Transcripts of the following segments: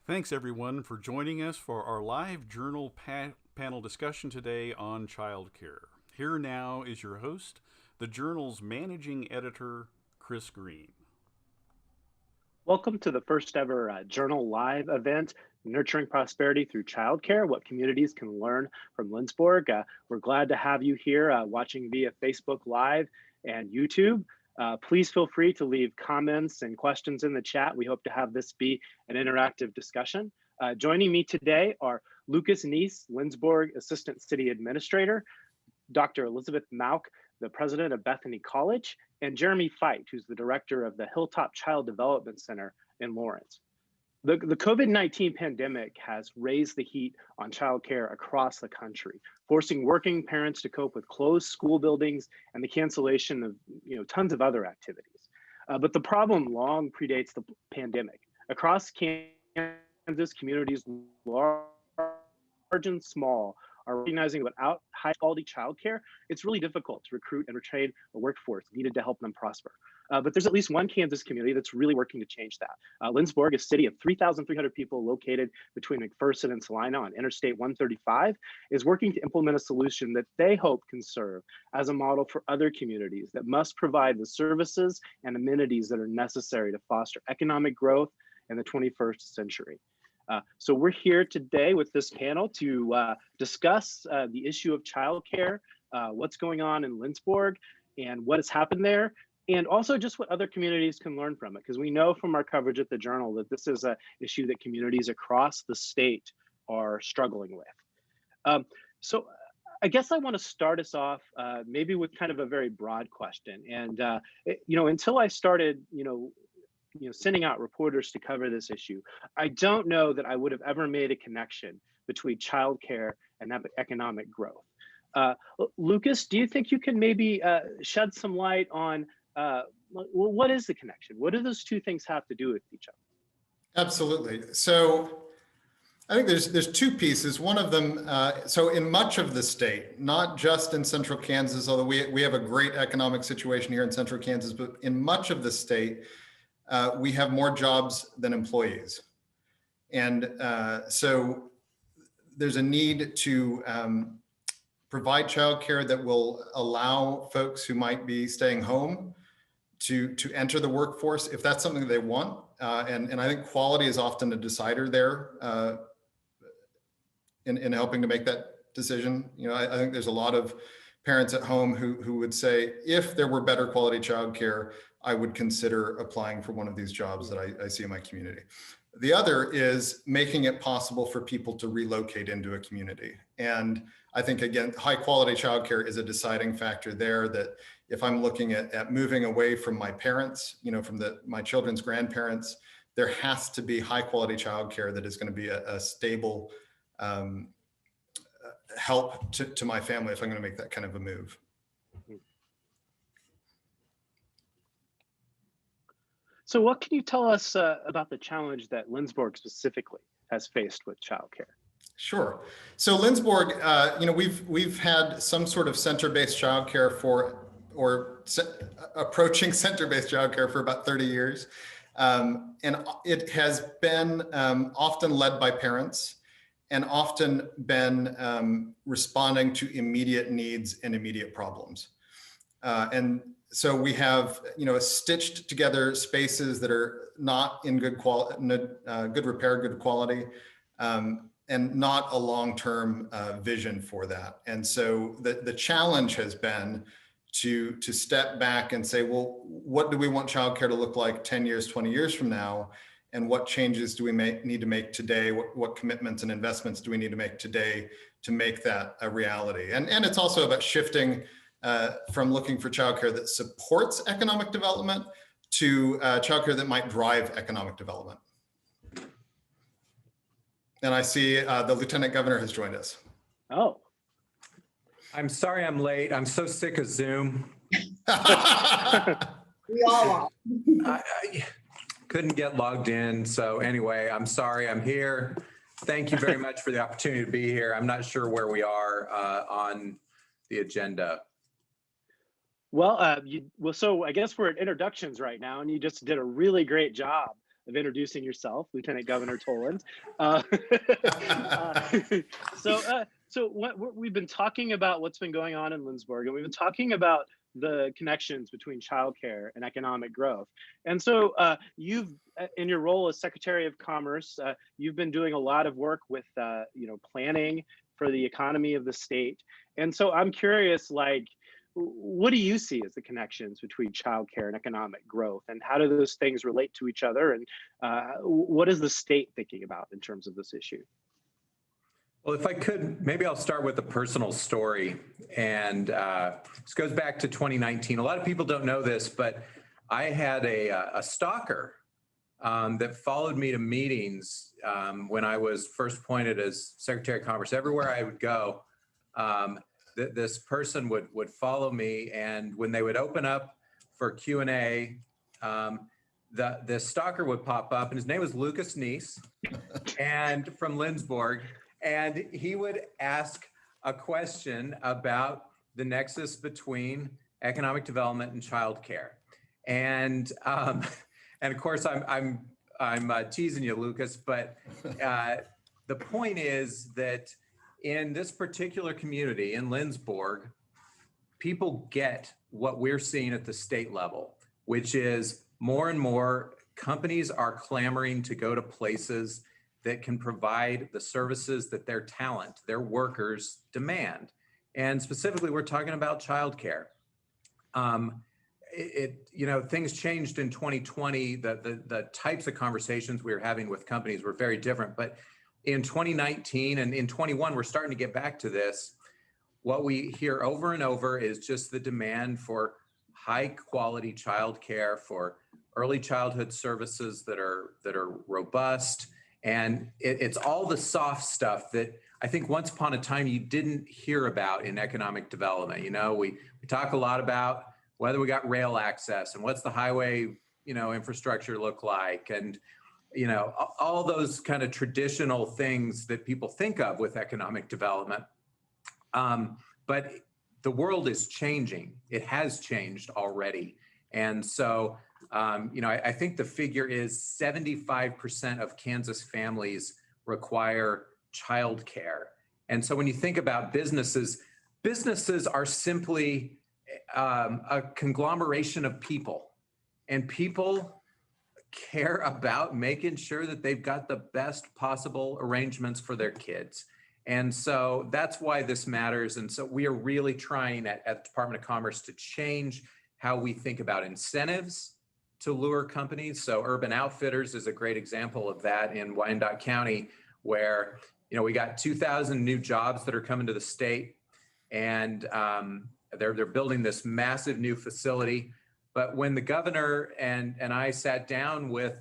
Thanks, everyone, for joining us for our live journal panel discussion today on childcare. Here now is your host, the journal's managing editor, Chris Green. Welcome to the first ever Journal Live event, Nurturing Prosperity Through Childcare, What Communities Can Learn from Lindsborg. We're glad to have you here watching via Facebook Live and YouTube. Please feel free to leave comments and questions in the chat. We hope to have this be an interactive discussion. Joining me today are Neece, Lindsborg Assistant City Administrator, Dr. Elizabeth Mauch, the president of Bethany College, and Jeremy Fite, who's the director of the Hilltop Child Development Center in Lawrence. The COVID-19 pandemic has raised the heat on childcare across the country, forcing working parents to cope with closed school buildings and the cancellation of tons of other activities. But the problem long predates the pandemic. Across Kansas, communities large and small are recognizing that without high quality childcare, it's really difficult to recruit and retrain a workforce needed to help them prosper. But there's at least one Kansas community that's really working to change that. Lindsborg, a city of 3,300 people located between McPherson and Salina on Interstate 135, is working to implement a solution that they hope can serve as a model for other communities that must provide the services and amenities that are necessary to foster economic growth in the 21st century. So we're here today with this panel to discuss the issue of childcare, what's going on in Lindsborg and what has happened there, and also just what other communities can learn from it, because we know from our coverage at the Journal that this is an issue that communities across the state are struggling with. So I guess I want to start us off maybe with kind of a very broad question. And, until I started, sending out reporters to cover this issue, I don't know that I would have ever made a connection between childcare and economic growth. Lucas, do you think you can maybe shed some light on what is the connection? What do those two things have to do with each other? Absolutely. So I think there's two pieces. One of them, so in much of the state, not just in central Kansas, although we have a great economic situation here in central Kansas, but in much of the state, we have more jobs than employees. And so there's a need to provide childcare that will allow folks who might be staying home to enter the workforce if that's something they want. And I think quality is often a decider there in helping to make that decision. I think there's a lot of parents at home who would say, if there were better quality childcare, I would consider applying for one of these jobs that I see in my community. The other is making it possible for people to relocate into a community. And I think, again, high quality childcare is a deciding factor there, that if I'm looking at moving away from my parents, from my children's grandparents, there has to be high quality childcare that is going to be a stable help to my family if I'm going to make that kind of a move. So what can you tell us about the challenge that Lindsborg specifically has faced with childcare? Sure. So Lindsborg, we've had some sort of center-based childcare approaching center-based childcare for about 30 years. And it has been often led by parents and often been responding to immediate needs and immediate problems. And so we have, stitched together spaces that are not in good repair, good quality, and not a long-term vision for that. And so the challenge has been to step back and say, well, what do we want childcare to look like 10 years, 20 years from now? And what changes do we need to make today? What commitments and investments do we need to make today to make that a reality? And it's also about shifting from looking for childcare that supports economic development to childcare that might drive economic development. And I see the Lieutenant Governor has joined us. Oh. I'm sorry I'm late. I'm so sick of Zoom. We all are. I couldn't get logged in. So anyway, I'm sorry I'm here. Thank you very much for the opportunity to be here. I'm not sure where we are on the agenda. Well, so I guess we're at introductions right now, and you just did a really great job of introducing yourself, Lieutenant Governor Toland. Uh, so we've been talking about what's been going on in Lindsborg, and we've been talking about the connections between childcare and economic growth. And so you've, in your role as Secretary of Commerce, you've been doing a lot of work with, planning for the economy of the state. And so I'm curious, what do you see as the connections between childcare and economic growth, and how do those things relate to each other? And what is the state thinking about in terms of this issue? Well, if I could, maybe I'll start with a personal story. And this goes back to 2019. A lot of people don't know this, but I had a stalker that followed me to meetings when I was first appointed as Secretary of Commerce. Everywhere I would go, this person would follow me, and when they would open up for Q&A, the stalker would pop up, and his name was Neece, and from Lindsborg, and he would ask a question about the nexus between economic development and childcare, and of course I'm teasing you, Lucas, but the point is that in this particular community in Lindsborg, people get what we're seeing at the state level, which is more and more companies are clamoring to go to places that can provide the services that their talent, their workers demand. And specifically, we're talking about childcare. Things changed in 2020. The types of conversations we were having with companies were very different. But in 2019 and in 21, we're starting to get back to this. What we hear over and over is just the demand for high quality childcare, for early childhood services that are robust. And it's all the soft stuff that I think once upon a time you didn't hear about in economic development. We talk a lot about whether we got rail access and what's the highway, infrastructure look like, and all those kind of traditional things that people think of with economic development. But the world is changing. It has changed already. And so, I think the figure is 75% of Kansas families require childcare. And so when you think about businesses are simply a conglomeration of people, and people care about making sure that they've got the best possible arrangements for their kids. And so that's why this matters. And so we are really trying at the Department of Commerce to change how we think about incentives to lure companies. So Urban Outfitters is a great example of that in Wyandotte County, where we got 2,000 new jobs that are coming to the state, and they're building this massive new facility. But when the governor and I sat down with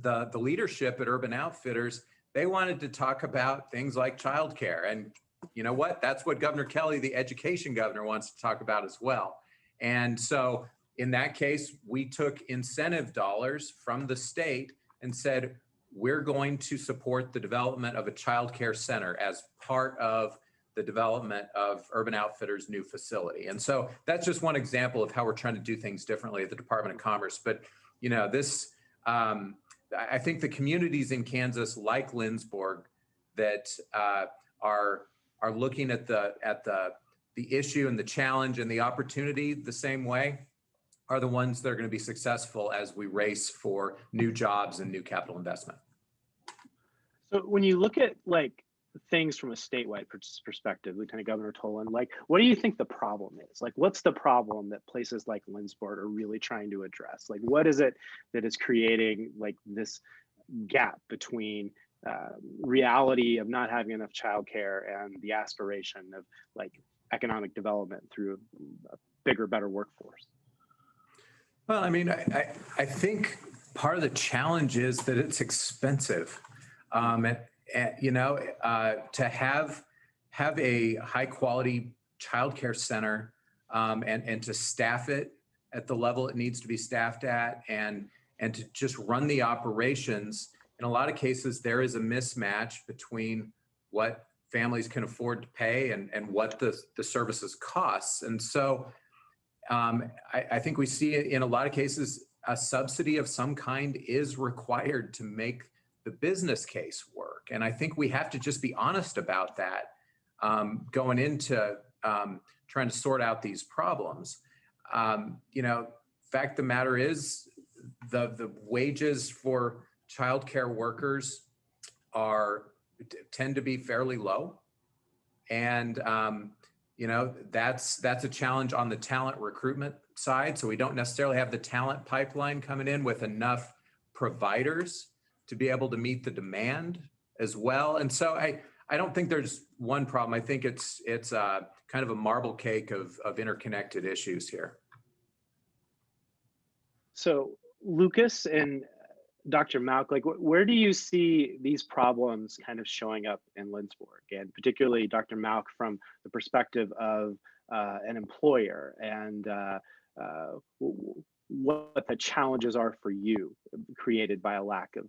the leadership at Urban Outfitters, they wanted to talk about things like childcare. And you know what? That's what Governor Kelly, the education governor, wants to talk about as well. And so in that case, we took incentive dollars from the state and said, we're going to support the development of a childcare center as part of the development of Urban Outfitters' new facility. And so that's just one example of how we're trying to do things differently at the Department of Commerce. But I think the communities in Kansas, like Lindsborg, that are looking at the issue and the challenge and the opportunity the same way, are the ones that are going to be successful as we race for new jobs and new capital investment. So when you look at things from a statewide perspective, Lieutenant Governor Toland, what do you think the problem is? What's the problem that places like Lindsborg are really trying to address? What is it that is creating this gap between reality of not having enough childcare and the aspiration of economic development through a bigger, better workforce? Well, I think part of the challenge is that it's expensive. To have a high quality childcare center and to staff it at the level it needs to be staffed at, and to just run the operations. In a lot of cases, there is a mismatch between what families can afford to pay and what the services costs. And so I think we see in a lot of cases a subsidy of some kind is required to make the business case work. And I think we have to just be honest about that going into trying to sort out these problems. Fact of the matter is the wages for childcare workers tend to be fairly low. And, that's a challenge on the talent recruitment side. So we don't necessarily have the talent pipeline coming in with enough providers to be able to meet the demand as well. And so I don't think there's one problem. I think it's kind of a marble cake of interconnected issues here. So Lucas and Dr. Mauch, where do you see these problems kind of showing up in Lindsborg, and particularly Dr. Mauch from the perspective of an employer, and what the challenges are for you created by a lack of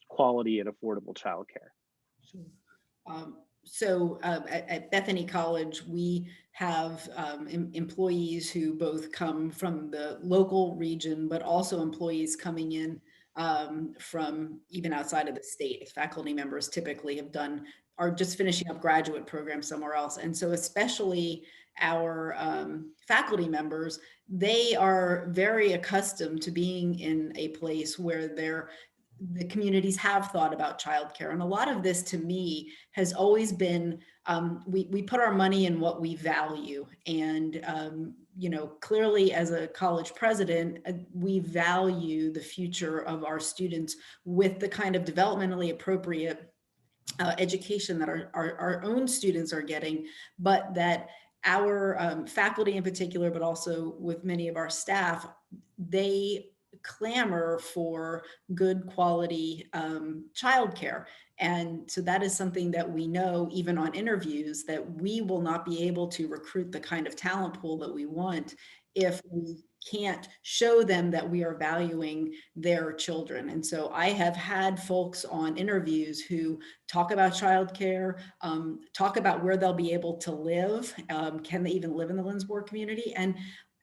quality and affordable childcare? So at Bethany College, we have employees who both come from the local region, but also employees coming in from even outside of the state. Faculty members typically are just finishing up graduate programs somewhere else. And so especially our faculty members, they are very accustomed to being in a place where the communities have thought about childcare. And a lot of this to me has always been, we put our money in what we value. And, clearly as a college president, we value the future of our students with the kind of developmentally appropriate education that our own students are getting, but that our faculty in particular, but also with many of our staff, they clamor for good quality childcare. And so that is something that we know, even on interviews, that we will not be able to recruit the kind of talent pool that we want if we can't show them that we are valuing their children. And so I have had folks on interviews who talk about childcare, talk about where they'll be able to live. Can they even live in the Lindsborg community? And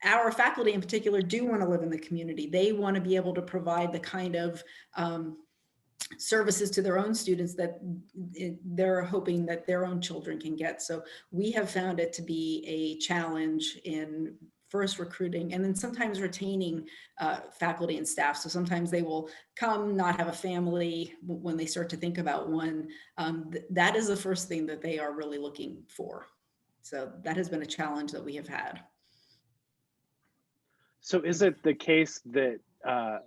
our faculty in particular do want to live in the community. They want to be able to provide the kind of services to their own students that they're hoping that their own children can get. So we have found it to be a challenge in first recruiting and then sometimes retaining faculty and staff. So sometimes they will come, not have a family when they start to think about one. That is the first thing that they are really looking for. So that has been a challenge that we have had. So is it the case that, that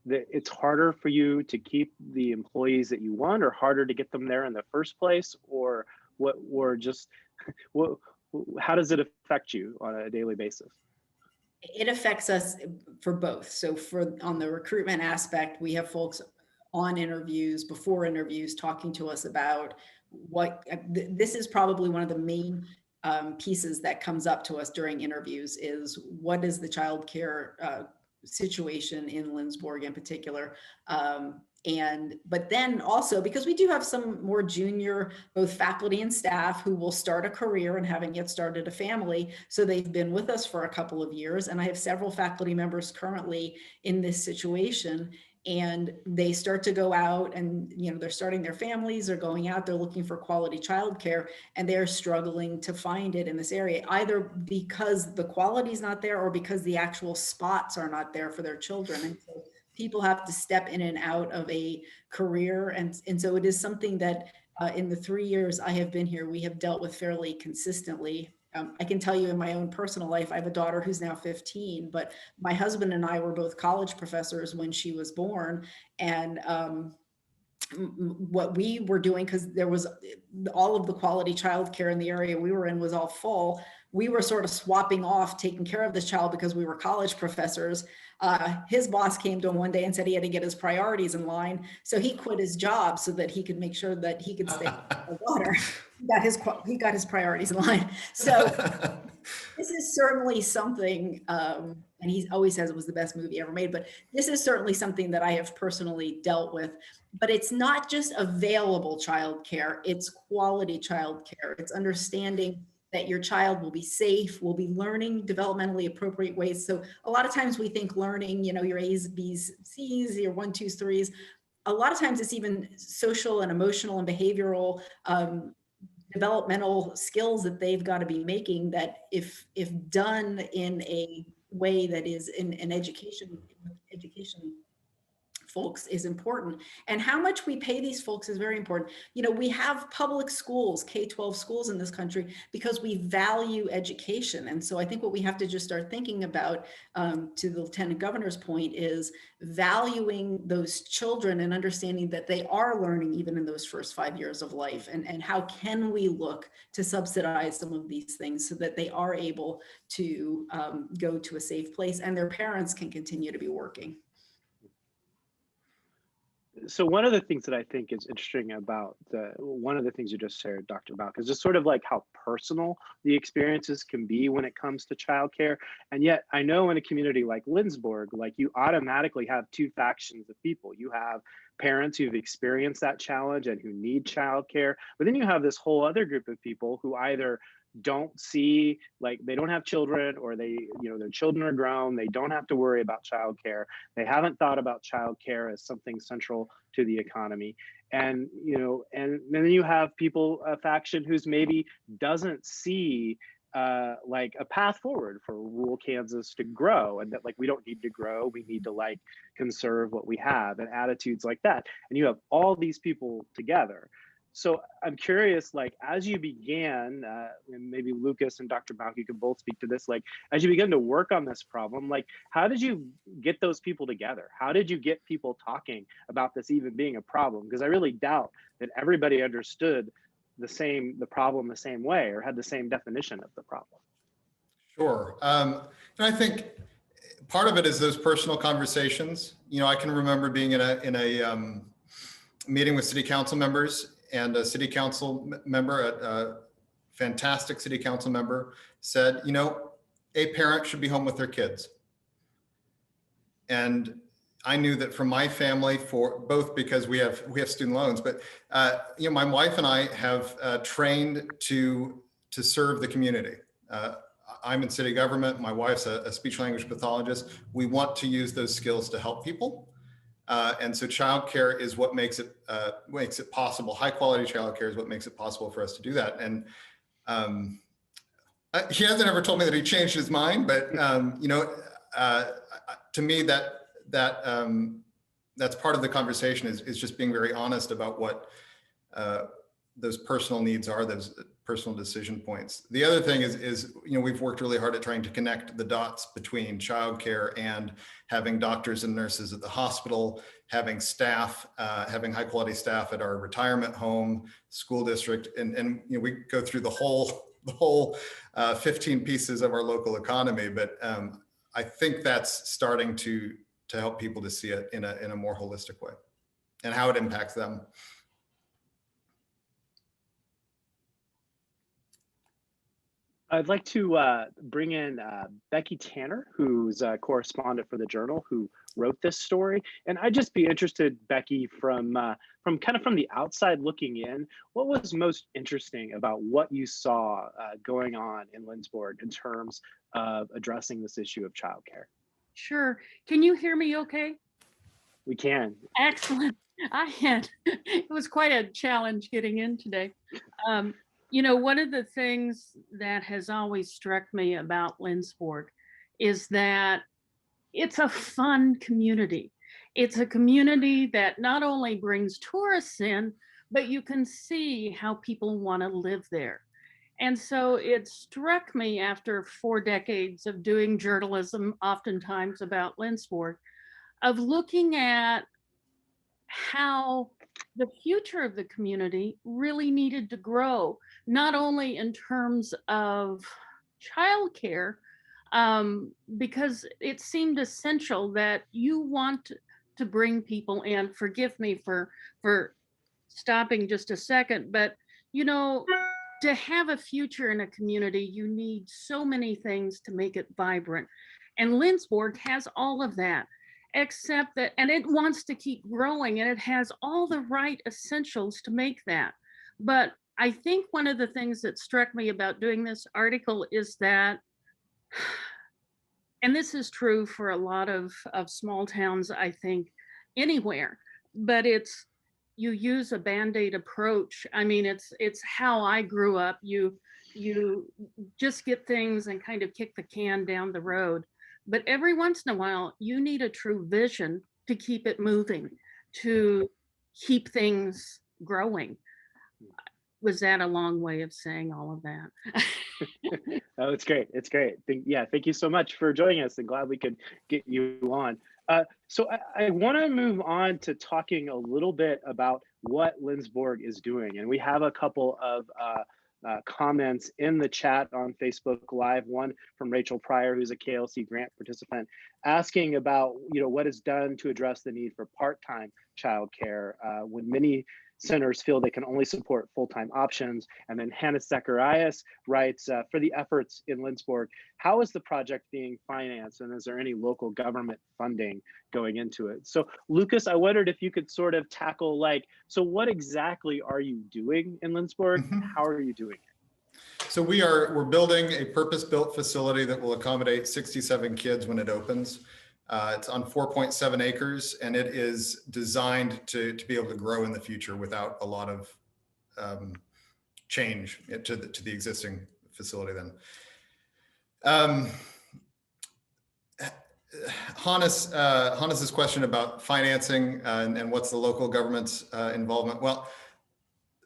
it's harder for you to keep the employees that you want, or harder to get them there in the first place, or how does it affect you on a daily basis? It affects us for both. So on the recruitment aspect, we have folks on interviews, before interviews, talking to us about this is probably one of the main pieces that comes up to us during interviews is what is the child care situation in Lindsborg in particular. But then also, because we do have some more junior, both faculty and staff who will start a career and haven't yet started a family. So they've been with us for a couple of years. And I have several faculty members currently in this situation. And they start to go out and, they're starting their families, they're going out, they're looking for quality childcare, and they're struggling to find it in this area, either because the quality is not there or because the actual spots are not there for their children. And so people have to step in and out of a career. And so it is something that in the 3 years I have been here, we have dealt with fairly consistently. I can tell you in my own personal life, I have a daughter who's now 15, but my husband and I were both college professors when she was born. And what we were doing, because there was all of the quality childcare in the area we were in was all full, we were sort of swapping off taking care of this child because we were college professors. His boss came to him one day and said he had to get his priorities in line. So he quit his job so that he could make sure that he could stay with his daughter. He got his priorities in line. So this is certainly something, and he always says it was the best movie ever made, but this is certainly something that I have personally dealt with. But it's not just available childcare, it's quality childcare. It's understanding that your child will be safe, will be learning developmentally appropriate ways. So a lot of times we think learning, your A's, B's, C's, your 1, 2, 3s. A lot of times it's even social and emotional and behavioral developmental skills that they've got to be making, that if done in a way that is in an education folks is important. And how much we pay these folks is very important. We have public schools, K-12 schools in this country, because we value education. And so I think what we have to just start thinking about, to the Lieutenant Governor's point, is valuing those children and understanding that they are learning even in those first 5 years of life. And how can we look to subsidize some of these things so that they are able to go to a safe place and their parents can continue to be working. So one of the things that I think is interesting about one of the things you just shared, Dr. Mauch, is just sort of like how personal the experiences can be when it comes to childcare. And yet I know in a community like Lindsborg, like you automatically have two factions of people. You have parents who've experienced that challenge and who need childcare, but then you have this whole other group of people who either don't see, like they don't have children, or they, their children are grown, they don't have to worry about childcare. They haven't thought about childcare as something central to the economy. And, and then you have people, a faction who's maybe doesn't see like a path forward for rural Kansas to grow, and that like we don't need to grow, we need to like conserve what we have, and attitudes like that. And you have all these people together. So I'm curious, like, as you began, and maybe Lucas and Dr. Mauch, you can both speak to this, like, as you began to work on this problem, like, how did you get those people together? How did you get people talking about this even being a problem? Because I really doubt that everybody understood the problem the same way, or had the same definition of the problem. Sure. And I think part of it is those personal conversations. I can remember being in a meeting with city council members, and a city council member, a fantastic city council member, said, a parent should be home with their kids. And I knew that for my family, for both because we have student loans, but my wife and I have trained to serve the community. I'm in city government. My wife's a speech language pathologist. We want to use those skills to help people. And so childcare is what makes it possible. High quality childcare is what makes it possible for us to do that. And he hasn't ever told me that he changed his mind, but to me that's part of the conversation is just being very honest about what those personal needs are, those personal decision points. The other thing is we've worked really hard at trying to connect the dots between childcare and having doctors and nurses at the hospital, having staff, having high quality staff at our retirement home, school district, and we go through the whole 15 pieces of our local economy. But I think that's starting to help people to see it in a more holistic way, and how it impacts them. I'd like to bring in Beccy Tanner, who's a correspondent for the Journal, who wrote this story. And I'd just be interested, Beccy, from the outside looking in, what was most interesting about what you saw going on in Lindsborg in terms of addressing this issue of childcare? Sure. Can you hear me okay? We can. Excellent. It was quite a challenge getting in today. One of the things that has always struck me about Lindsborg is that it's a fun community. It's a community that not only brings tourists in, but you can see how people want to live there. And so it struck me after 4 decades of doing journalism, oftentimes about Lindsborg, of looking at how the future of the community really needed to grow, not only in terms of childcare, because it seemed essential that you want to bring people in. Forgive me for stopping just a second, but to have a future in a community, you need so many things to make it vibrant. And Lindsborg has all of that, except that, and it wants to keep growing, and it has all the right essentials to make that. But I think one of the things that struck me about doing this article is that, and this is true for a lot of small towns, I think, anywhere, but you use a Band-Aid approach. I mean, it's how I grew up. You just get things and kind of kick the can down the road. But every once in a while, you need a true vision to keep it moving, to keep things growing. Was that a long way of saying all of that? Oh, it's great. It's great. Thank you so much for joining us, and glad we could get you on. So I want to move on to talking a little bit about what Lindsborg is doing. And we have a couple of comments in the chat on Facebook Live, one from Rachel Pryor, who's a KLC grant participant, asking about what is done to address the need for part-time childcare when many centers feel they can only support full-time options. And then Hannah Zacharias writes, for the efforts in Lindsborg, how is the project being financed, and is there any local government funding going into it? So Lucas, I wondered if you could sort of tackle, so what exactly are you doing in Lindsborg? How are you doing it? So we're building a purpose-built facility that will accommodate 67 kids when it opens. It's on 4.7 acres, and it is designed to be able to grow in the future without a lot of change to the existing facility then. Hannes's question about financing and what's the local government's involvement. Well,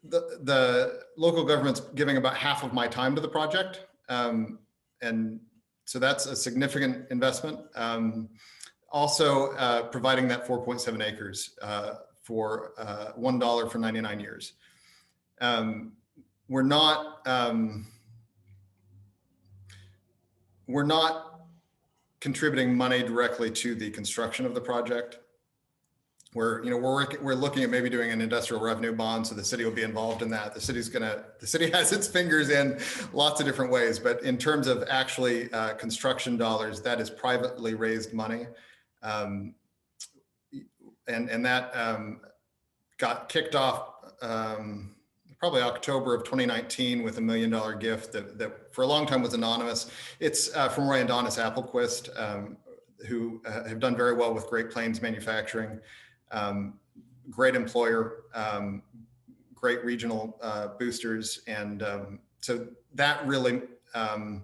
the local government's giving about half of my time to the project. And so that's a significant investment. Also providing that 4.7 acres for $1 for 99 years. We're not contributing money directly to the construction of the project. We're looking at maybe doing an industrial revenue bond, so the city will be involved in that. The city has its fingers in lots of different ways, but in terms of actually construction dollars, that is privately raised money, and that got kicked off probably October of 2019 with $1 million gift that for a long time was anonymous. It's from Roy and Donis Applequist, who have done very well with Great Plains Manufacturing. Great employer, great regional boosters. And so that really, I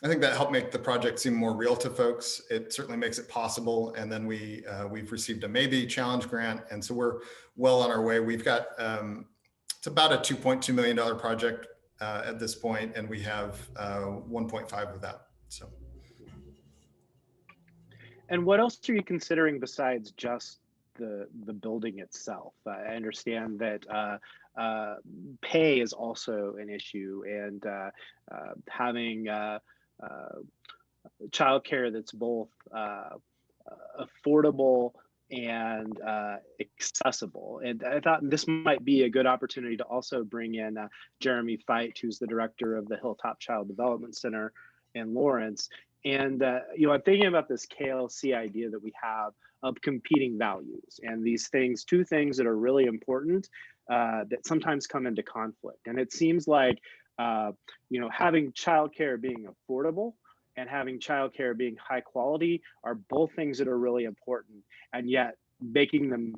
think that helped make the project seem more real to folks. It certainly makes it possible. And then we've received a Maybe Challenge grant. And so we're well on our way. We've got, it's about a $2.2 million project at this point, and we have 1.5 of that, so. And what else are you considering besides just the building itself? I understand that pay is also an issue, and having childcare that's both affordable and accessible. And I thought this might be a good opportunity to also bring in Jeremy Fite, who's the director of the Hilltop Child Development Center in Lawrence. And I'm thinking about this KLC idea that we have of competing values, and these things, two things that are really important that sometimes come into conflict. And it seems like having childcare being affordable and having childcare being high quality are both things that are really important, and yet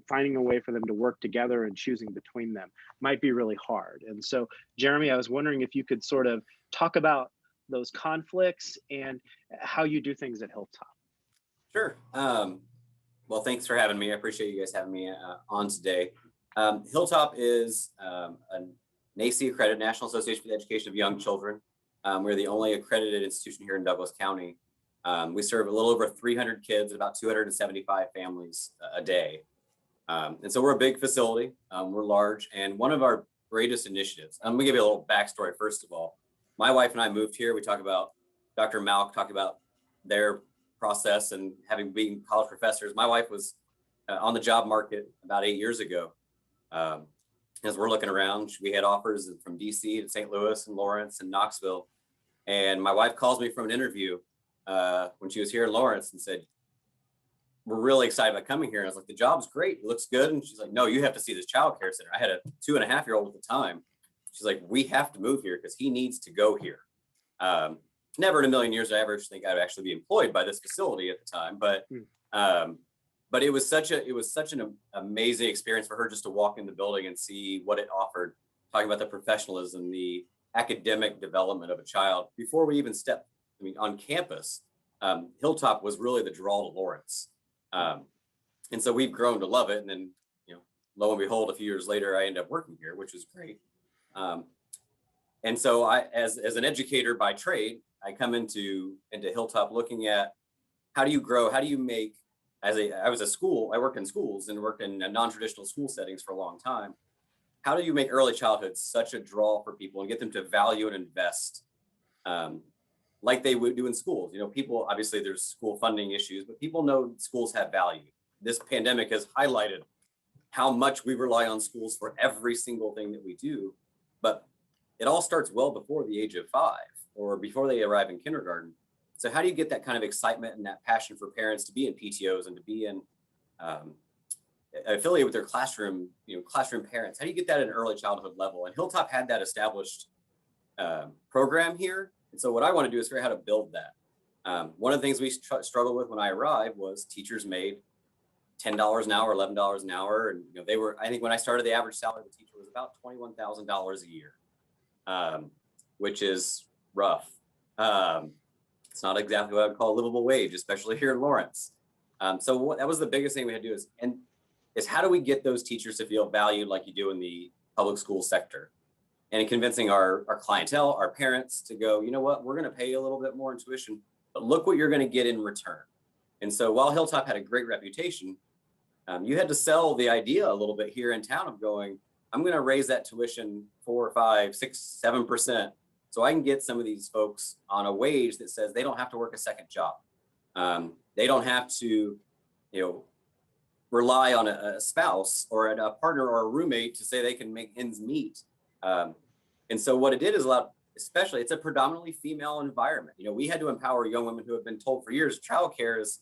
finding a way for them to work together and choosing between them might be really hard. And so, Jeremy, I was wondering if you could sort of talk about those conflicts and how you do things at Hilltop. Sure. Well, thanks for having me. I appreciate you guys having me on today. Hilltop is a Neece accredited National Association for the Education of Young Children. We're the only accredited institution here in Douglas County. We serve a little over 300 kids, about 275 families a day. And so we're a big facility, we're large, and one of our greatest initiatives, I'm gonna give you a little backstory first of all. My wife and I moved here. We talk about Dr. Mauch, talk about their process and having been college professors. My wife was on the job market about 8 years ago. As we're looking around, we had offers from DC to St. Louis and Lawrence and Knoxville. And my wife calls me from an interview when she was here in Lawrence and said, we're really excited about coming here. And I was like, the job's great. It looks good. And she's like, no, you have to see this childcare center. I had a 2.5-year-old at the time. she's like, we have to move here because he needs to go here. Never in a million years did I ever think I'd actually be employed by this facility at the time, but it was such an amazing experience for her just to walk in the building and see what it offered, talking about the professionalism, the academic development of a child before we even stepped, on campus. Hilltop was really the draw to Lawrence. And so we've grown to love it. And then, lo and behold, a few years later, I ended up working here, which was great. And so as an educator by trade, I come into Hilltop looking at how do you grow? How do you make, I worked in schools and worked in non-traditional school settings for a long time. How do you make early childhood such a draw for people and get them to value and invest like they would do in schools? People, obviously there's school funding issues, but people know schools have value. This pandemic has highlighted how much we rely on schools for every single thing that we do, but it all starts well before the age of 5 or before they arrive in kindergarten. So how do you get that kind of excitement and that passion for parents to be in PTOs and to be in affiliated with their classroom parents? How do you get that at an early childhood level? And Hilltop had that established program here. And so what I want to do is figure out how to build that. One of the things we struggled with when I arrived was teachers made $10 an hour, $11 an hour. And they were, I think when I started, the average salary of a teacher was about $21,000 a year, which is rough. It's not exactly what I would call a livable wage, especially here in Lawrence. So that was the biggest thing we had to do is how do we get those teachers to feel valued like you do in the public school sector? And in convincing our clientele, our parents to go, you know what, we're going to pay you a little bit more in tuition, but look what you're going to get in return. And so while Hilltop had a great reputation, you had to sell the idea a little bit here in town of going, I'm going to raise that tuition 4, 5, 6, 7%. So I can get some of these folks on a wage that says they don't have to work a second job. They don't have to, rely on a spouse or a partner or a roommate to say they can make ends meet. And so what it did is especially, it's a predominantly female environment. We had to empower young women who have been told for years, childcare is,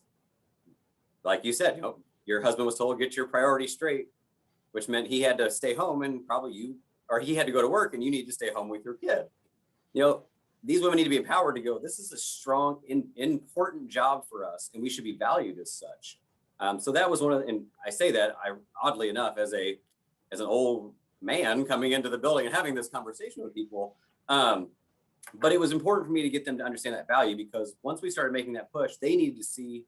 like you said, your husband was told, get your priorities straight, which meant he had to stay home and he had to go to work and you need to stay home with your kid. These women need to be empowered to go, this is a strong, important job for us, and we should be valued as such. So that was and I say that, oddly enough, as an old man coming into the building and having this conversation with people. But it was important for me to get them to understand that value, because once we started making that push, they needed to see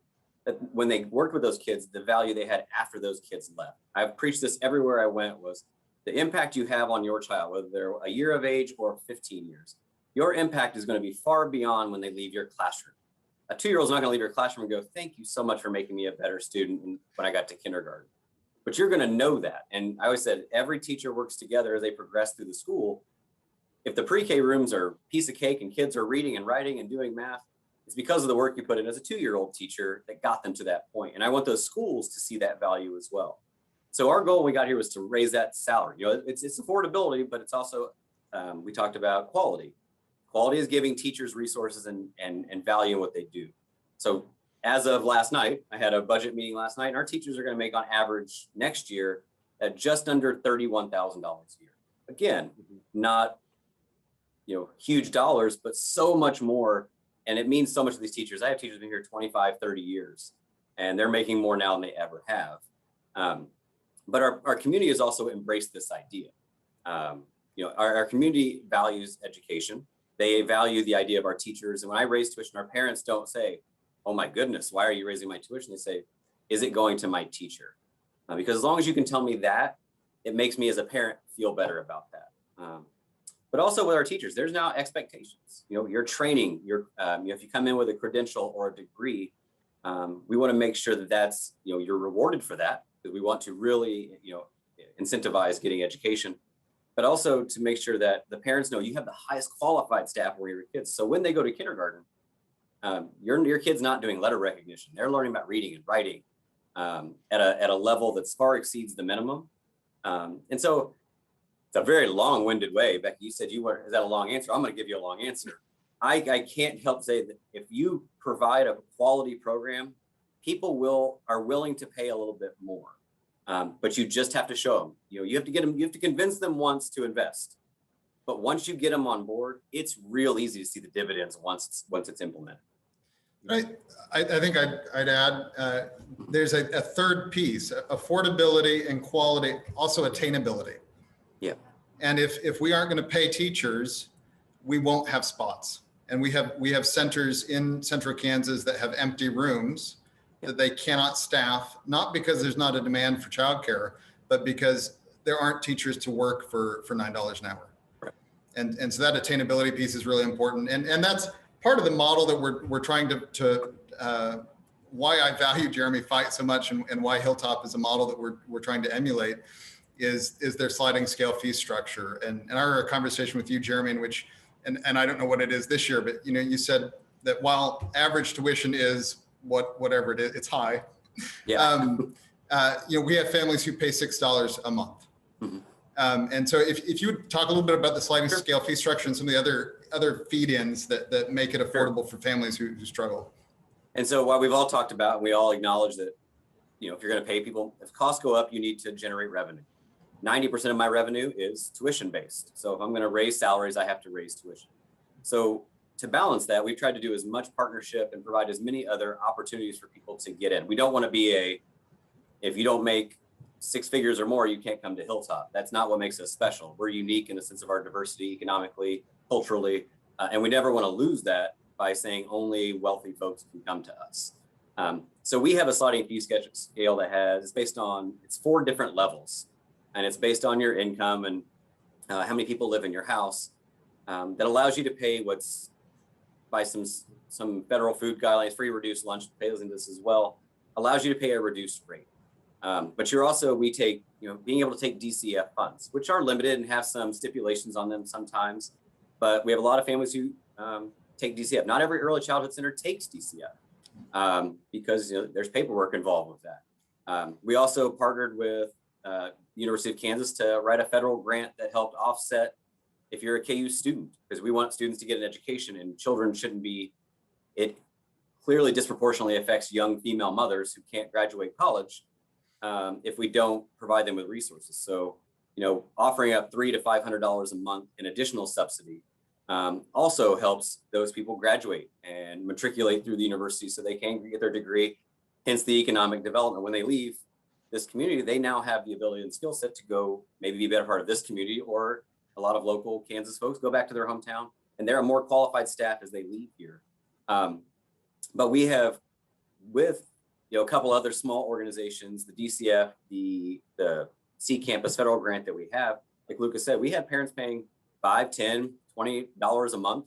that when they worked with those kids, the value they had after those kids left. I've preached this everywhere I went, was the impact you have on your child, whether they're a year of age or 15 years. Your impact is going to be far beyond when they leave your classroom. A 2-year-old is not going to leave your classroom and go, thank you so much for making me a better student when I got to kindergarten. But you're going to know that. And I always said, every teacher works together as they progress through the school. If the pre-K rooms are a piece of cake and kids are reading and writing and doing math, it's because of the work you put in as a 2-year-old teacher that got them to that point. And I want those schools to see that value as well. So our goal when we got here was to raise that salary. It's affordability, but it's also, we talked about quality. Quality is giving teachers resources and value in what they do. So as of last night, I had a budget meeting last night, and our teachers are going to make on average next year at just under $31,000 a year. Again, not huge dollars, but so much more. And it means so much to these teachers. I have teachers who've been here 25, 30 years, and they're making more now than they ever have. But our community has also embraced this idea. Our community values education. They value the idea of our teachers. And when I raise tuition, our parents don't say, oh my goodness, why are you raising my tuition? They say, is it going to my teacher? Because as long as you can tell me that, it makes me as a parent feel better about that. But also with our teachers, there's now expectations. Your training, if you come in with a credential or a degree, we want to make sure that that's, you're rewarded for that, because we want to really, incentivize getting education, but also to make sure that the parents know you have the highest qualified staff for your kids. So when they go to kindergarten, your kid's not doing letter recognition. They're learning about reading and writing at a level that far exceeds the minimum. And so it's a very long-winded way. Becky, you said is that a long answer? I'm going to give you a long answer. I can't help say that if you provide a quality program, people are willing to pay a little bit more. But you just have to show them. You have to convince them once to invest. But once you get them on board, it's real easy to see the dividends once it's implemented. Right. I think I'd add, there's a third piece, affordability and quality, also attainability. Yeah. And if we aren't going to pay teachers, we won't have spots. And we have centers in central Kansas that have empty rooms that they cannot staff, not because there's not a demand for childcare, but because there aren't teachers to work for $9 an hour. Right. And so that attainability piece is really important. And that's part of the model that we're trying to why I value Jeremy Fite so much, and why Hilltop is a model that we're trying to emulate is their sliding scale fee structure. And I remember a conversation with you, Jeremy, in which, and I don't know what it is this year, but you said that while average tuition is whatever it is, it's high. Yeah. We have families who pay $6 a month. Mm-hmm. And so if you would talk a little bit about the sliding scale fee structure and some of the other feed-ins that make it affordable for families who struggle. And so while we've all talked about, we all acknowledge that, if you're going to pay people, if costs go up, you need to generate revenue. 90% of my revenue is tuition based. So if I'm going to raise salaries, I have to raise tuition. So to balance that, we've tried to do as much partnership and provide as many other opportunities for people to get in. We don't want to be if you don't make 6 figures or more, you can't come to Hilltop. That's not what makes us special. We're unique in the sense of our diversity economically, culturally, and we never want to lose that by saying only wealthy folks can come to us. So we have a sliding fee scale that it's based on, it's 4 different levels, and it's based on your income and how many people live in your house. That allows you to pay what's by some federal food guidelines, free reduced lunch, pays into this as well, allows you to pay a reduced rate. But we take, being able to take DCF funds, which are limited and have some stipulations on them sometimes, but we have a lot of families who take DCF. Not every early childhood center takes DCF because there's paperwork involved with that. We also partnered with the University of Kansas to write a federal grant that helped offset if you're a KU student, because we want students to get an education, and children shouldn't be, it clearly disproportionately affects young female mothers who can't graduate college if we don't provide them with resources. So, offering up $300 to $500 a month in additional subsidy also helps those people graduate and matriculate through the university so they can get their degree, hence the economic development. When they leave this community, they now have the ability and skill set to go maybe be a better part of this community, or a lot of local Kansas folks go back to their hometown, and they're a more qualified staff as they leave here. But we have, with a couple other small organizations, the DCF, the C Campus federal grant that we have, like Lucas said, we have parents paying $5, $10, $20 a month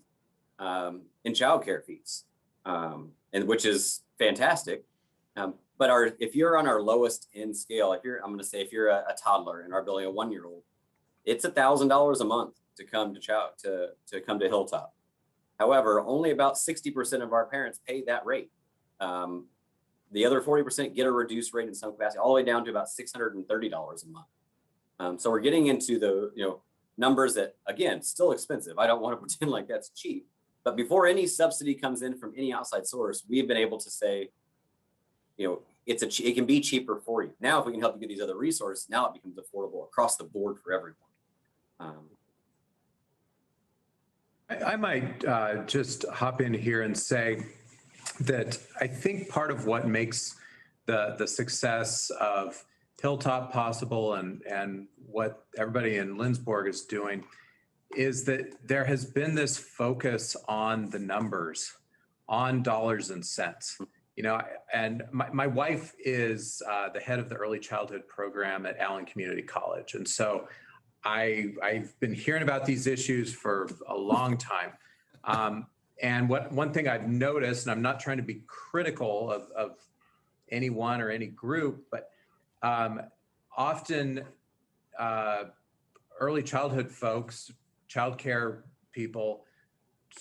in childcare fees, and which is fantastic. But if you're on our lowest end scale, if you're a toddler in our building, a 1-year-old, it's $1,000 a month to come to come to Hilltop. However, only about 60% of our parents pay that rate. The other 40% get a reduced rate in some capacity, all the way down to about $630 a month. So we're getting into the numbers that, again, still expensive. I don't want to pretend like that's cheap, but before any subsidy comes in from any outside source, we've been able to say, it can be cheaper for you. Now, if we can help you get these other resources, now it becomes affordable across the board for everyone. I might just hop in here and say that I think part of what makes the success of Hilltop possible and what everybody in Lindsborg is doing is that there has been this focus on the numbers, on dollars and cents. And my wife is the head of the early childhood program at Allen Community College. And so I've been hearing about these issues for a long time. And one thing I've noticed, and I'm not trying to be critical of anyone or any group, but often early childhood folks, childcare people,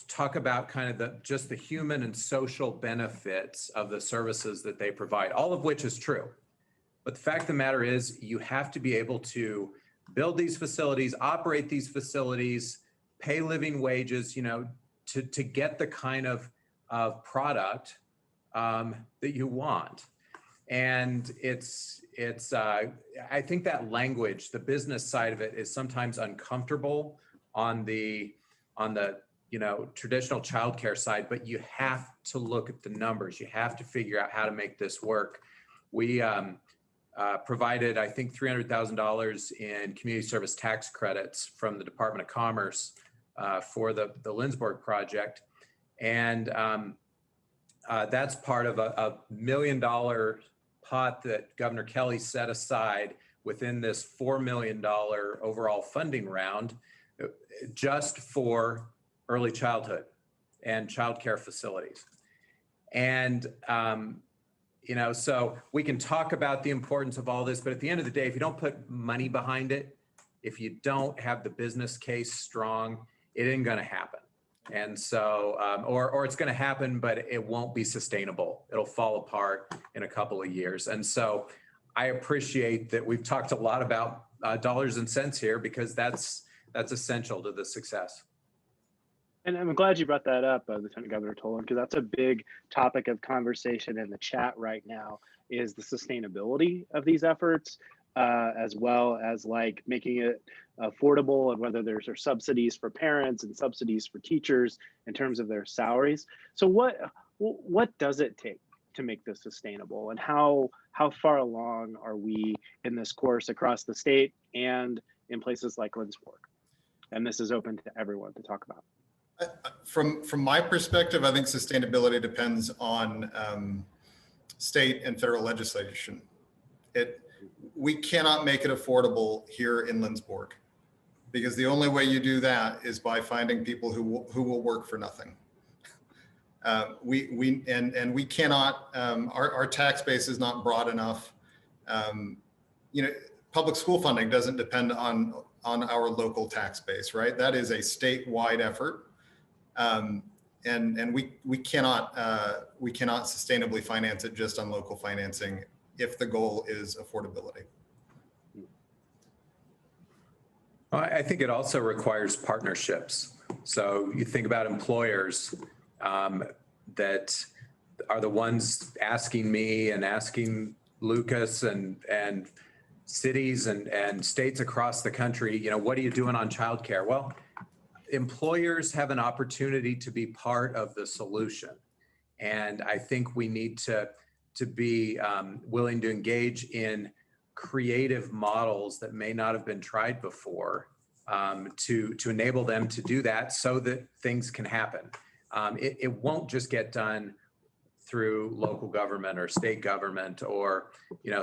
talk about kind of just the human and social benefits of the services that they provide, all of which is true. But the fact of the matter is, you have to be able to build these facilities, operate these facilities, pay living wages, to get the kind of product that you want. And I think that language, the business side of it, is sometimes uncomfortable on the traditional childcare side, but you have to look at the numbers. You have to figure out how to make this work. We provided, I think, $300,000 in community service tax credits from the Department of Commerce for the Lindsborg project. And that's part of a $1 million pot that Governor Kelly set aside within this $4 million overall funding round just for early childhood and childcare facilities. And, so we can talk about the importance of all this, but at the end of the day, if you don't put money behind it, if you don't have the business case strong, it ain't going to happen. And so, or it's going to happen, but it won't be sustainable. It'll fall apart in a couple of years. And so I appreciate that we've talked a lot about dollars and cents here, because that's essential to the success. And I'm glad you brought that up, Lieutenant Governor Toland, because that's a big topic of conversation in the chat right now, is the sustainability of these efforts, as well as like making it affordable, and whether there's subsidies for parents and subsidies for teachers in terms of their salaries. So what does it take to make this sustainable, and how far along are we in this course across the state and in places like Lindsborg? And this is open to everyone to talk about. From my perspective, I think sustainability depends on state and federal legislation. We cannot make it affordable here in Lindsborg, because the only way you do that is by finding people who will work for nothing. We cannot. Our tax base is not broad enough. Public school funding doesn't depend on our local tax base, right? That is a statewide effort. And we cannot sustainably finance it just on local financing if the goal is affordability. I think it also requires partnerships. So you think about employers that are the ones asking me and asking Lucas and cities and states across the country, what are you doing on childcare? Well, employers have an opportunity to be part of the solution. And I think we need to be willing to engage in creative models that may not have been tried before to enable them to do that, so that things can happen. It won't just get done through local government or state government, or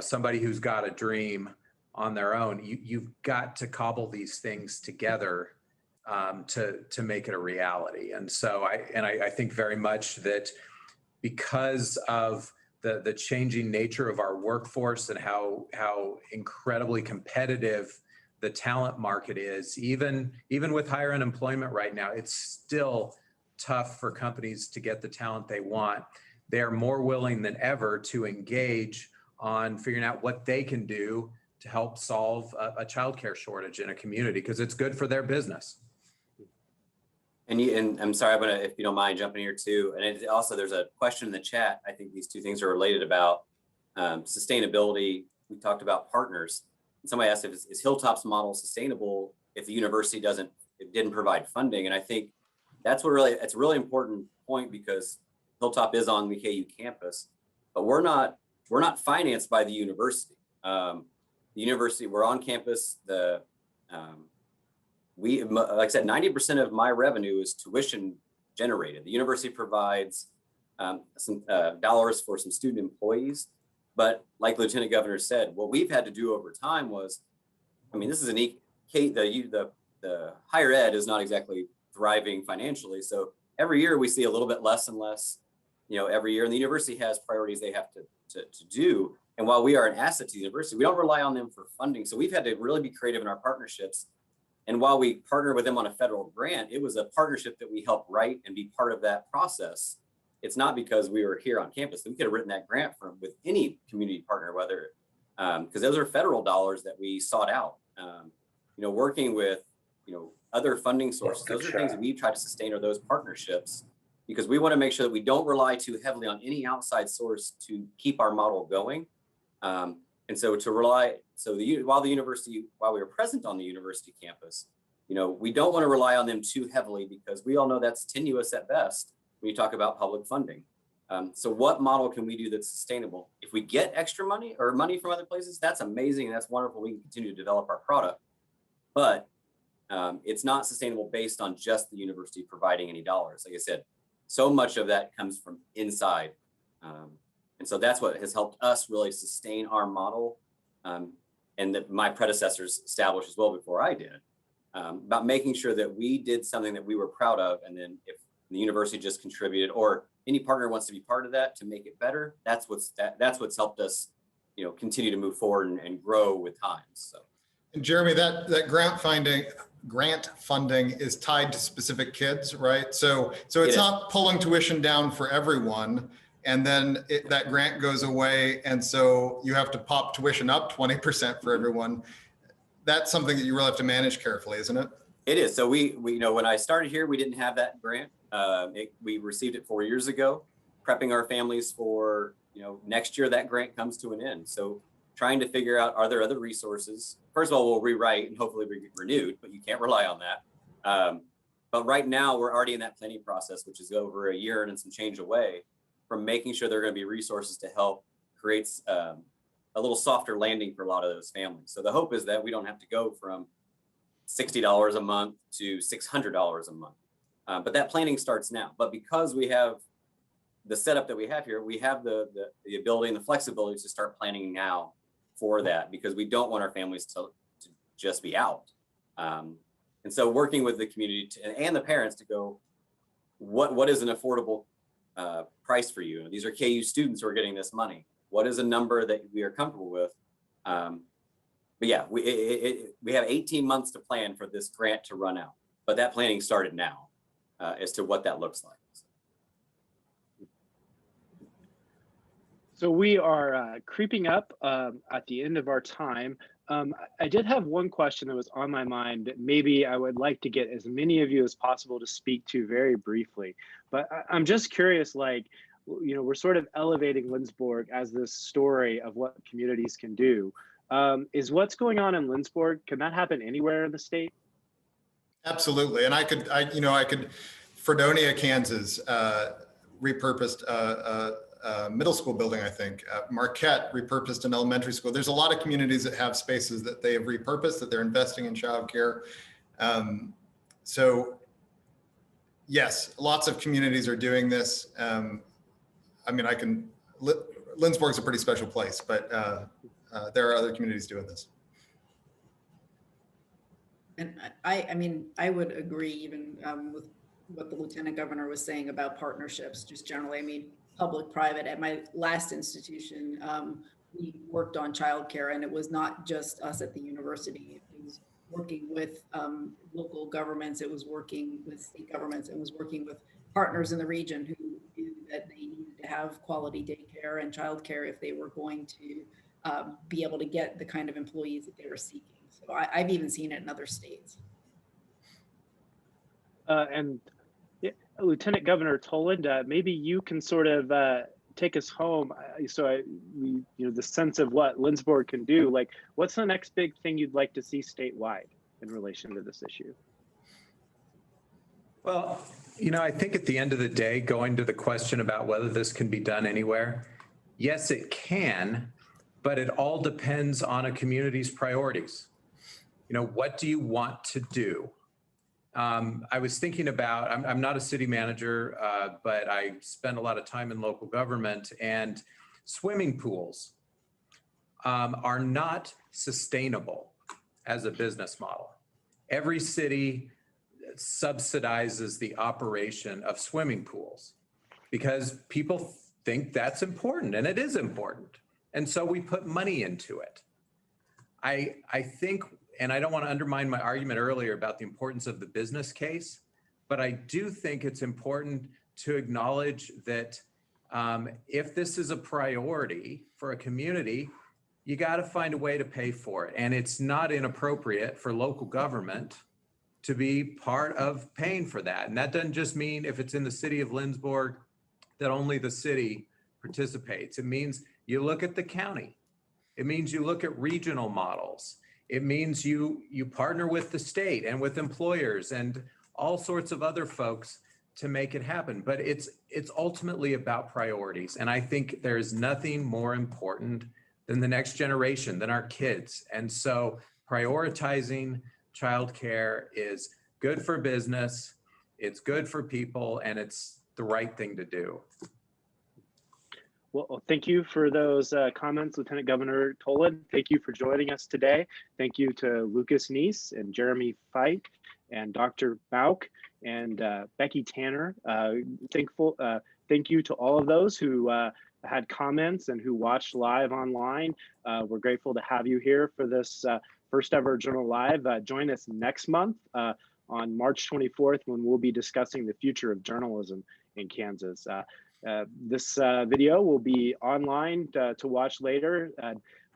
somebody who's got a dream on their own. You've got to cobble these things together to make it a reality. And so I think very much that because of the changing nature of our workforce and how incredibly competitive the talent market is, even with higher unemployment right now, it's still tough for companies to get the talent they want. They're more willing than ever to engage on figuring out what they can do to help solve a childcare shortage in a community, because it's good for their business. And I'm sorry, I'm gonna, if you don't mind, jumping here too. And also, there's a question in the chat. I think these two things are related about sustainability. We talked about partners. Somebody asked, is Hilltop's model sustainable if the university didn't provide funding? And I think it's a really important point, because Hilltop is on the KU campus, but we're not financed by the university. The university, we're on campus. Like I said, 90% of my revenue is tuition generated. The university provides some dollars for some student employees, but like Lieutenant Governor said, what we've had to do over time was, this is the higher ed is not exactly thriving financially. So every year we see a little bit less and less, every year, and the university has priorities they have to do. And while we are an asset to the university, we don't rely on them for funding. So we've had to really be creative in our partnerships. And while we partner with them on a federal grant, it was a partnership that we helped write and be part of that process. It's not because we were here on campus. We could have written that grant with any community partner, whether, because those are federal dollars that we sought out. Working with, other funding sources, those are things that we try to sustain, are those partnerships, because we want to make sure that we don't rely too heavily on any outside source to keep our model going. And so while we were present on the university campus, we don't want to rely on them too heavily because we all know that's tenuous at best when you talk about public funding. So what model can we do that's sustainable? If we get extra money or money from other places, that's amazing and that's wonderful. We can continue to develop our product, but it's not sustainable based on just the university providing any dollars. Like I said, so much of that comes from inside. And so that's what has helped us really sustain our model, and that my predecessors established as well before I did, about making sure that we did something that we were proud of. And then if the university just contributed, or any partner wants to be part of that to make it better, that's what's helped us, continue to move forward and grow with times. So. And Jeremy, that grant funding is tied to specific kids, right? So it's not pulling tuition down for everyone, and then that grant goes away, and so you have to pop tuition up 20% for everyone. That's something that you really have to manage carefully, isn't it? It is. So we when I started here, we didn't have that grant. We received it 4 years ago, prepping our families for, next year that grant comes to an end. So trying to figure out, are there other resources? First of all, we'll rewrite and hopefully be renewed, but you can't rely on that. But right now we're already in that planning process, which is over a year and some change away from making sure there are going to be resources to help create a little softer landing for a lot of those families. So the hope is that we don't have to go from $60 a month to $600 a month. But that planning starts now. But because we have the setup that we have here, we have the ability and the flexibility to start planning now for that, because we don't want our families to just be out. And so working with the community and the parents to go, what is an affordable price for you? These are KU students who are getting this money. What is a number that we are comfortable with? But yeah, we have 18 months to plan for this grant to run out, but that planning started now as to what that looks like. So we are creeping up at the end of our time. I did have one question that was on my mind that maybe I would like to get as many of you as possible to speak to very briefly. But I'm just curious, we're sort of elevating Lindsborg as this story of what communities can do. Is what's going on in Lindsborg, can that happen anywhere in the state? Absolutely. And I could, Fredonia, Kansas, repurposed middle school building, I think. Marquette repurposed an elementary school. There's a lot of communities that have spaces that they have repurposed, that they're investing in childcare. So yes, lots of communities are doing this. Lindsborg's a pretty special place, but there are other communities doing this. And I would agree even with what the Lieutenant Governor was saying about partnerships, just generally, public-private. At my last institution, we worked on childcare, and it was not just us at the university. It was working with local governments, it was working with state governments, it was working with partners in the region who knew that they needed to have quality daycare and childcare if they were going to be able to get the kind of employees that they were seeking. So I've even seen it in other states. And Lieutenant Governor Toland, maybe you can sort of take us home. The sense of what Lindsborg can do. What's the next big thing you'd like to see statewide in relation to this issue? Well, I think at the end of the day, going to the question about whether this can be done anywhere, yes, it can, but it all depends on a community's priorities. What do you want to do? I was thinking about, I'm not a city manager, but I spend a lot of time in local government, and swimming pools are not sustainable as a business model. Every city subsidizes the operation of swimming pools because people think that's important, and it is important. And so we put money into it. I think, and I don't want to undermine my argument earlier about the importance of the business case, but I do think it's important to acknowledge that if this is a priority for a community, you got to find a way to pay for it. And it's not inappropriate for local government to be part of paying for that. And that doesn't just mean if it's in the city of Lindsborg that only the city participates. It means you look at the county. It means you look at regional models. It means you partner with the state and with employers and all sorts of other folks to make it happen. But it's ultimately about priorities. And I think there's nothing more important than the next generation, than our kids. And so prioritizing childcare is good for business, it's good for people, and it's the right thing to do. Well, thank you for those comments, Lieutenant Governor Toland. Thank you for joining us today. Thank you to Lucas Neece and Jeremy Fite and Dr. Mauch and Beccy Tanner. Thank you to all of those who had comments and who watched live online. We're grateful to have you here for this first ever Journal Live. Join us next month on March 24th when we'll be discussing the future of journalism in Kansas. This video will be online to watch later.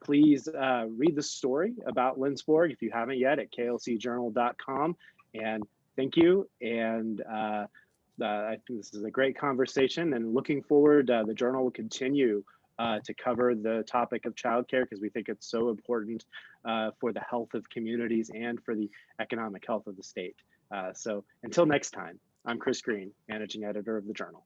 Please read the story about Lindsborg if you haven't yet at klcjournal.com. And thank you. And I think this is a great conversation, and looking forward, the Journal will continue to cover the topic of childcare because we think it's so important for the health of communities and for the economic health of the state. So until next time, I'm Chris Green, Managing Editor of the Journal.